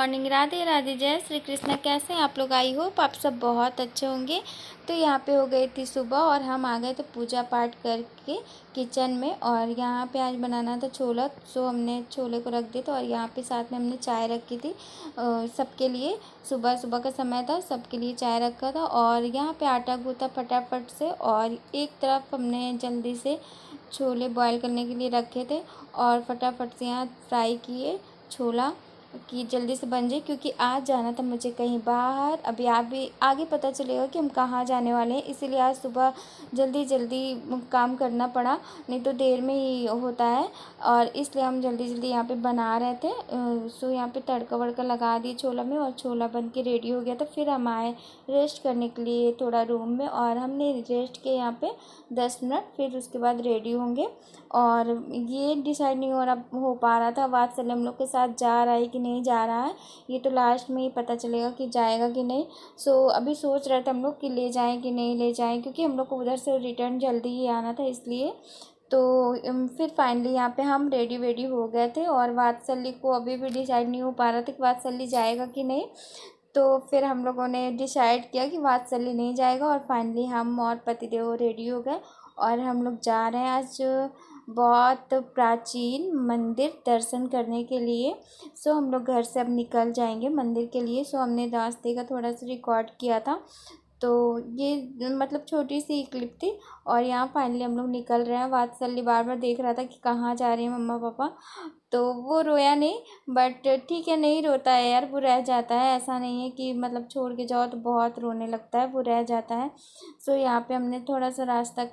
Morning, Radhe Radhe, जय श्री कृष्ण। कैसे हैं आप लोग? आई होप आप सब बहुत अच्छे होंगे। तो यहाँ पे हो गई थी सुबह और हम आ गए थे पूजा पाठ करके किचन में। और यहाँ पे आज बनाना था छोला, सो हमने छोले को रख दिया था। और यहाँ पे साथ में हमने चाय रखी थी सबके लिए। सुबह सुबह का समय था, सबके लिए चाय रखा था। और यहाँ पे आटा गूँथा फटाफट से, और एक तरफ हमने जल्दी से छोले बॉईल करने के लिए रखे थे और फटाफट से यहाँ फ्राई किए छोला कि जल्दी से बन जाए, क्योंकि आज जाना था मुझे कहीं बाहर। अभी आप भी आगे पता चलेगा कि हम कहाँ जाने वाले हैं, इसीलिए आज सुबह जल्दी जल्दी काम करना पड़ा, नहीं तो देर में ही होता है। और इसलिए हम जल्दी जल्दी यहाँ पे बना रहे थे। सो यहाँ पे तड़का वड़का लगा दिए छोला में, और छोला बन के रेडी हो गया था। फिर हम आए रेस्ट करने के लिए थोड़ा रूम में, और हमने रेस्ट किया यहाँ पे 10 मिनट। फिर उसके बाद रेडी होंगे। और ये डिसाइड नहीं हो पा रहा था वात्सल्य हम लोग के साथ जा रहा है कि नहीं जा रहा है, ये तो लास्ट में ही पता चलेगा कि जाएगा कि नहीं। सो अभी सोच रहे थे हम लोग कि ले जाएं कि नहीं ले जाएं, क्योंकि हम लोग को उधर से रिटर्न जल्दी ही आना था इसलिए। तो फिर फाइनली यहाँ पे हम रेडी वेडी हो गए थे। और वात्सल्य को अभी भी डिसाइड नहीं हो पा रहा था कि वात्सल्य जाएगा कि नहीं। तो फिर हम लोगों ने डिसाइड किया कि वात्सल्य नहीं जाएगा, और फाइनली हम और पतिदेव रेडी हो गए और हम लोग जा रहे हैं आज बहुत प्राचीन मंदिर दर्शन करने के लिए। सो हम लोग घर से अब निकल जाएंगे मंदिर के लिए। सो हमने रास्ते का थोड़ा सा रिकॉर्ड किया था, तो ये मतलब छोटी सी क्लिप थी। और यहाँ फाइनली हम लोग निकल रहे हैं। वात्सल्य बार बार देख रहा था कि कहाँ जा रहे हैं मम्मा पापा, तो वो रोया नहीं, बट ठीक है, नहीं रोता है यार, वो रह जाता है। ऐसा नहीं है कि मतलब छोड़ के जाओ तो बहुत रोने लगता है, वो रह जाता है। सो यहाँ पे हमने थोड़ा सा रास्ते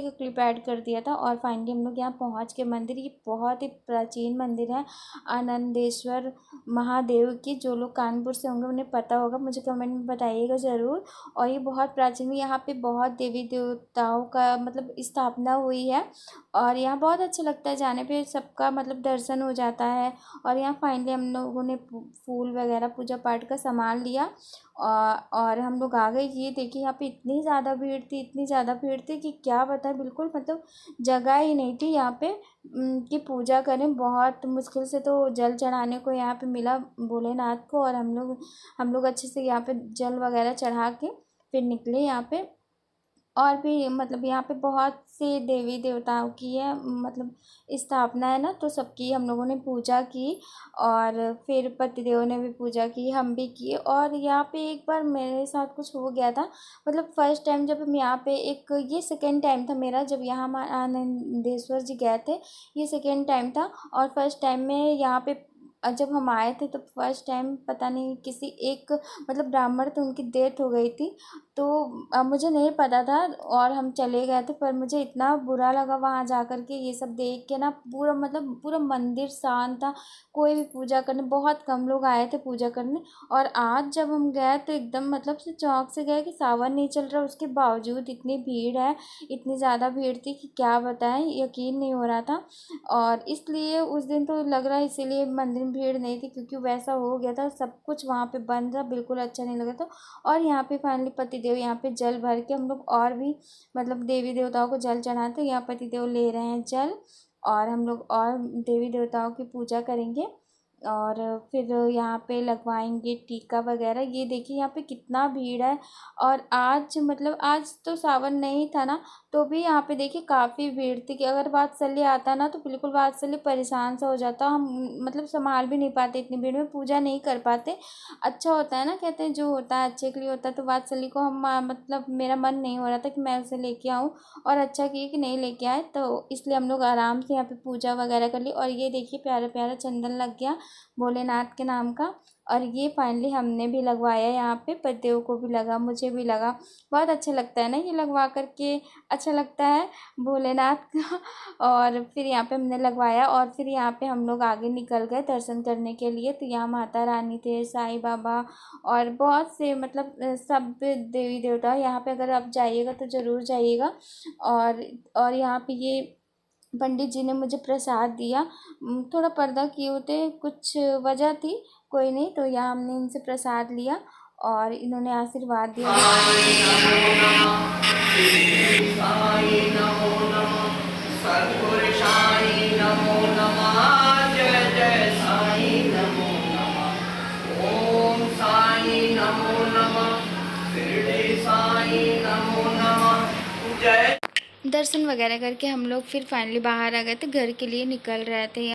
का क्लिप ऐड कर दिया था। और फाइनली हम लोग यहाँ पहुँच के मंदिर, ये बहुत ही प्राचीन मंदिर है आनंदेश्वर महादेव की। जो लोग कानपुर से होंगे उन्हें पता होगा, मुझे कमेंट में बताइएगा ज़रूर। और ये बहुत प्राचीन, यहाँ पे बहुत देवी देवताओं का मतलब स्थापना हुई है। और यहाँ बहुत अच्छा लगता है जाने पे, सबका मतलब दर्शन हो जाता है। और यहाँ फाइनली हम लोगों ने फूल वगैरह पूजा पाठ का सामान लिया और हम लोग आ गए। ये देखिए यहाँ पे इतनी ज़्यादा भीड़ थी, इतनी ज़्यादा भीड़ थी कि क्या बताएं, बिल्कुल मतलब जगह ही नहीं थी यहाँ पे कि पूजा करें। बहुत मुश्किल से तो जल चढ़ाने को यहाँ पे मिला भोलेनाथ को। और हम लोग अच्छे से यहाँ पे जल वगैरह चढ़ा के फिर निकले यहाँ पे। और भी मतलब यहाँ पे बहुत से देवी देवताओं की है मतलब स्थापना है ना, तो सबकी हम लोगों ने पूजा की। और फिर पतिदेव ने भी पूजा की, हम भी किए। और यहाँ पे एक बार मेरे साथ कुछ हो गया था, मतलब फर्स्ट टाइम जब हम यहाँ पे ये सेकेंड टाइम था मेरा जब यहाँ हम आनंदेश्वर जी गए थे। ये सेकेंड टाइम था। और फर्स्ट टाइम में यहाँ पे जब हम आए थे तो फर्स्ट टाइम पता नहीं किसी एक मतलब ब्राह्मण थे, उनकी डेथ हो गई थी। तो मुझे नहीं पता था और हम चले गए थे, पर मुझे इतना बुरा लगा वहाँ जा कर के ये सब देख के ना। पूरा मतलब पूरा मंदिर शांत था, कोई भी पूजा करने, बहुत कम लोग आए थे पूजा करने। और आज जब हम गए तो एकदम मतलब से चौंक से गए कि सावन नहीं चल रहा, उसके बावजूद इतनी भीड़ है, इतनी ज़्यादा भीड़ थी कि क्या बताएं, यकीन नहीं हो रहा था। और इसलिए उस दिन तो लग रहा है इसीलिए मंदिर में भीड़ नहीं थी, क्योंकि वैसा हो गया था, सब कुछ वहाँ पे बंद था, बिल्कुल अच्छा नहीं लगा था। और यहाँ पे फाइनली पतिदेव यहाँ पे जल भर के हम लोग और भी मतलब देवी देवताओं को जल चढ़ाते, यहाँ पतिदेव ले रहे हैं जल। और हम लोग और देवी देवताओं की पूजा करेंगे और फिर यहाँ पे लगवाएंगे टीका वगैरह। ये देखिए यहाँ पे कितना भीड़ है। और आज मतलब आज तो सावन नहीं था ना, तो भी यहाँ पे देखिए काफ़ी भीड़ थी कि अगर वात्सल्य आता ना तो बिल्कुल वात्सल्य परेशान सा हो जाता। हम मतलब संभाल भी नहीं पाते, इतनी भीड़ में पूजा नहीं कर पाते। अच्छा होता है ना, कहते हैं जो होता है अच्छे के लिए होता है। तो वात्सल्य को हम मतलब मेरा मन नहीं हो रहा था कि मैं उसे लेके आऊँ, और अच्छा किए कि नहीं लेके आए। तो इसलिए हम लोग आराम से यहाँ पे पूजा वगैरह कर ली। और ये देखिए प्यारा प्यारा चंदन लग गया भोलेनाथ के नाम का। और ये फाइनली हमने भी लगवाया, यहाँ पे पतिदेव को भी लगा, मुझे भी लगा। बहुत अच्छा लगता है ना ये लगवा करके, अच्छा लगता है भोलेनाथ का। और फिर यहाँ पे हमने लगवाया और फिर यहाँ पे हम लोग आगे निकल गए दर्शन करने के लिए। तो यहाँ माता रानी थे, साईं बाबा और बहुत से मतलब सब देवी देवता। यहाँ पे अगर आप जाइएगा तो ज़रूर जाइएगा। और यहाँ पे ये पंडित जी ने मुझे प्रसाद दिया, थोड़ा पर्दा किए होते कुछ वजह थी, कोई नहीं। तो यहाँ हमने इनसे प्रसाद लिया और इन्होंने आशीर्वाद दिया। दर्शन वगैरह करके हम लोग फिर फाइनली बाहर आ गए थे, घर के लिए निकल रहे थे।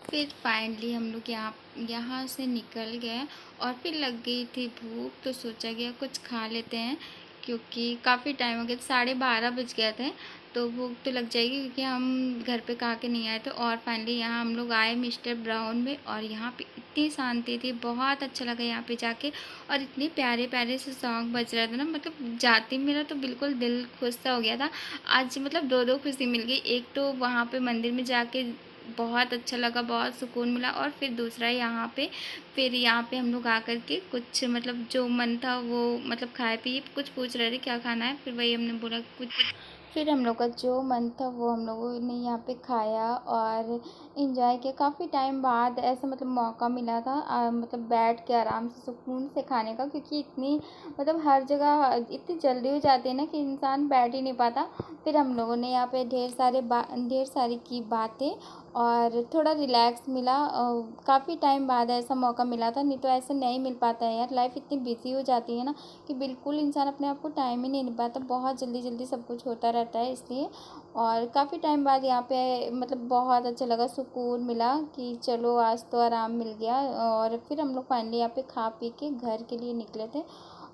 फिर फाइनली हम लोग यहाँ से निकल गए और फिर लग गई थी भूख, तो सोचा गया कुछ खा लेते हैं क्योंकि काफ़ी टाइम हो गया, 12:30 बज गए थे, तो भूख तो लग जाएगी क्योंकि हम घर पे खा के नहीं आए थे। और फाइनली यहाँ हम लोग आए मिस्टर ब्राउन में, और यहाँ पे इतनी शांति थी, बहुत अच्छा लगा यहाँ पे जाके। और इतने प्यारे प्यारे से सॉन्ग बज रहे थे ना, मतलब जाते मेरा तो बिल्कुल दिल खुश सा हो गया था। आज मतलब दो खुशी मिल गई, एक तो वहाँ पे मंदिर में जाके बहुत अच्छा लगा, बहुत सुकून मिला, और फिर दूसरा यहाँ पे हम लोग आकर के कुछ मतलब जो मन था वो मतलब खाए पिए, कुछ पूछ रहे थे क्या खाना है, फिर वही हमने बोला कुछ, फिर हम लोग का जो मन था वो हम लोगों ने यहाँ पे खाया और इन्जॉय किया। काफ़ी टाइम बाद ऐसा मतलब मौका मिला था मतलब बैठ के आराम से सुकून से खाने का, क्योंकि इतनी मतलब हर जगह इतनी जल्दी हो जाती है ना कि इंसान बैठ ही नहीं पाता। फिर हम लोगों ने यहाँ पे ढेर सारी की बातें और थोड़ा रिलैक्स मिला। काफ़ी टाइम बाद ऐसा मौका मिला था, नहीं तो ऐसा नहीं मिल पाता है यार। लाइफ इतनी बिजी हो जाती है ना कि बिल्कुल इंसान अपने आप को टाइम ही नहीं दे पाता, बहुत जल्दी जल्दी सब कुछ होता रहता है इसलिए। और काफ़ी टाइम बाद यहाँ पे मतलब बहुत अच्छा लगा, सुकून मिला कि चलो आज तो आराम मिल गया। और फिर हम लोग फाइनली यहाँ पे खा पी के घर के लिए निकले थे,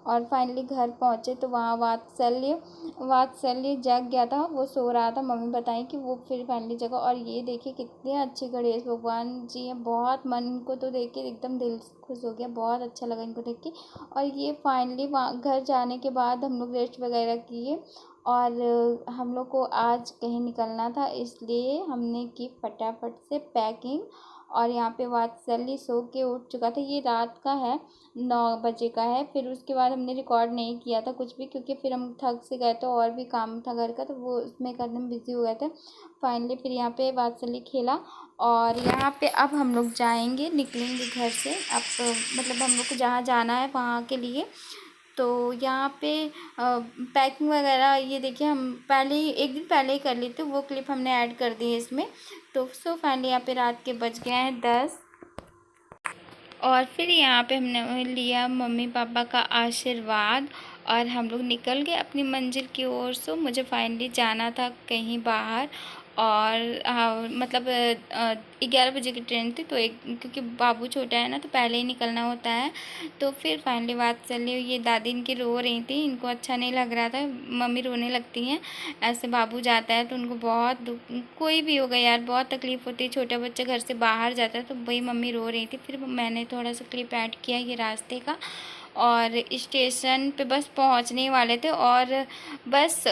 और फाइनली घर पहुँचे तो वहाँ वात्सल्य जग गया था, वो सो रहा था। मम्मी बताई कि वो फिर फाइनली जगह। और ये देखिए कितने अच्छे गणेश भगवान जी हैं, बहुत मन इनको तो देख के एकदम दिल खुश हो गया, बहुत अच्छा लगा इनको देख के। और ये फाइनली वहाँ घर जाने के बाद हम लोग रेस्ट वगैरह किए, और हम लोग को आज कहीं निकलना था, इसलिए हमने की फटाफट से पैकिंग। और यहाँ पे वात्सल्य सो के उठ चुका था, ये रात का है, 9 बजे का है। फिर उसके बाद हमने रिकॉर्ड नहीं किया था कुछ भी, क्योंकि फिर हम थक से गए थे और भी काम था घर का, तो वो उसमें करने में बिज़ी हो गए थे। फाइनली फिर यहाँ पे वात्सल्य खेला, और यहाँ पे अब हम लोग जाएंगे, निकलेंगे घर से। अब मतलब हम लोग को जहाँ जाना है वहाँ के लिए। तो यहाँ पे पैकिंग वगैरह ये देखिए हम पहले ही एक दिन पहले ही कर ली थी, वो क्लिप हमने ऐड कर दी है इसमें। तो फाइनली यहाँ पे रात के बज गए हैं 10, और फिर यहाँ पे हमने लिया मम्मी पापा का आशीर्वाद और हम लोग निकल गए अपनी मंजिल की ओर। सो मुझे फाइनली जाना था कहीं बाहर, और मतलब 11 बजे की ट्रेन थी, तो क्योंकि बाबू छोटा है ना तो पहले ही निकलना होता है। तो फिर फाइनली बात चली, ये दादी इनकी रो रही थी, इनको अच्छा नहीं लग रहा था, मम्मी रोने लगती हैं ऐसे बाबू जाता है तो उनको बहुत दुख, कोई भी होगा यार बहुत तकलीफ़ होती है, छोटा बच्चा घर से बाहर जाता है, तो वही मम्मी रो रही थी। फिर मैंने थोड़ा सा क्लिप ऐड किया ये रास्ते का, और स्टेशन पे बस पहुंचने वाले थे, और बस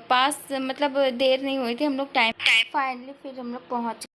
पास मतलब देर नहीं हुई थी, हम लोग टाइम फाइनली फिर हम लोग पहुंच।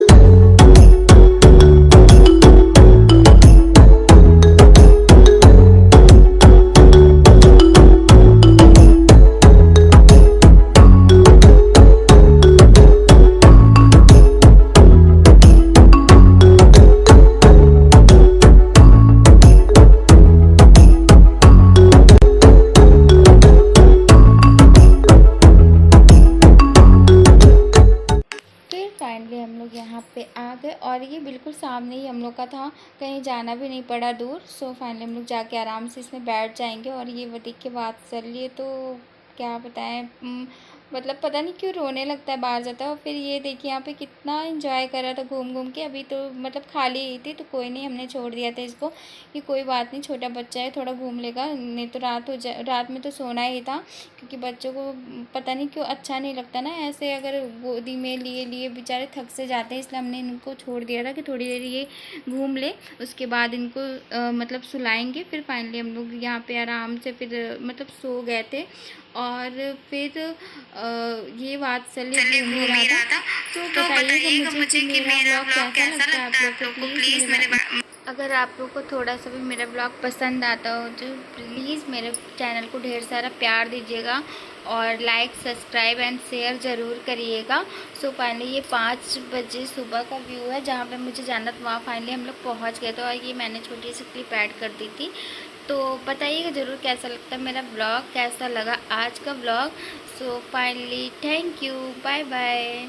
फाइनली हम लोग यहाँ पे आ गए, और ये बिल्कुल सामने ही हम लोग का था, कहीं जाना भी नहीं पड़ा दूर। सो फाइनली हम लोग जाके आराम से इसमें बैठ जाएंगे। और ये देख के बात चल रही है तो क्या बताएं, मतलब पता नहीं क्यों रोने लगता है बाहर जाता है। और फिर ये देखिए यहाँ पे कितना एंजॉय कर रहा था घूम घूम के। अभी तो मतलब खाली ही थी तो कोई नहीं, हमने छोड़ दिया था इसको कि कोई बात नहीं, छोटा बच्चा है थोड़ा घूम लेगा, नहीं तो रात में तो सोना ही था, क्योंकि बच्चों को पता नहीं क्यों अच्छा नहीं लगता ना ऐसे, अगर गोदी में लिए लिए बेचारे थक से जाते हैं, इसलिए हमने इनको छोड़ दिया था कि थोड़ी देर ये घूम ले, उसके बाद इनको मतलब सुलाएंगे। फिर फाइनली हम लोग यहाँ पे आराम से फिर मतलब सो गए थे। और फिर ये वात्सल्य घूम ही रहा था। तो बताइएगा मुझे कि मेरा ब्लॉग कैसा लगता है आप लोग को, प्लीज़ मेरे अगर आप लोग को थोड़ा सा भी मेरा ब्लॉग पसंद आता हो तो प्लीज़ मेरे चैनल को ढेर सारा प्यार दीजिएगा और लाइक सब्सक्राइब एंड शेयर ज़रूर करिएगा। सो फाइनली ये 5 बजे सुबह का व्यू है, जहाँ पे मुझे जाना था वहाँ फाइनली हम लोग पहुँच गए थे। और ये मैंने छोटी सी क्लिप ऐड कर दी थी, तो बताइएगा ज़रूर कैसा लगता है मेरा ब्लॉग, कैसा लगा आज का blog. So finally thank you, bye bye.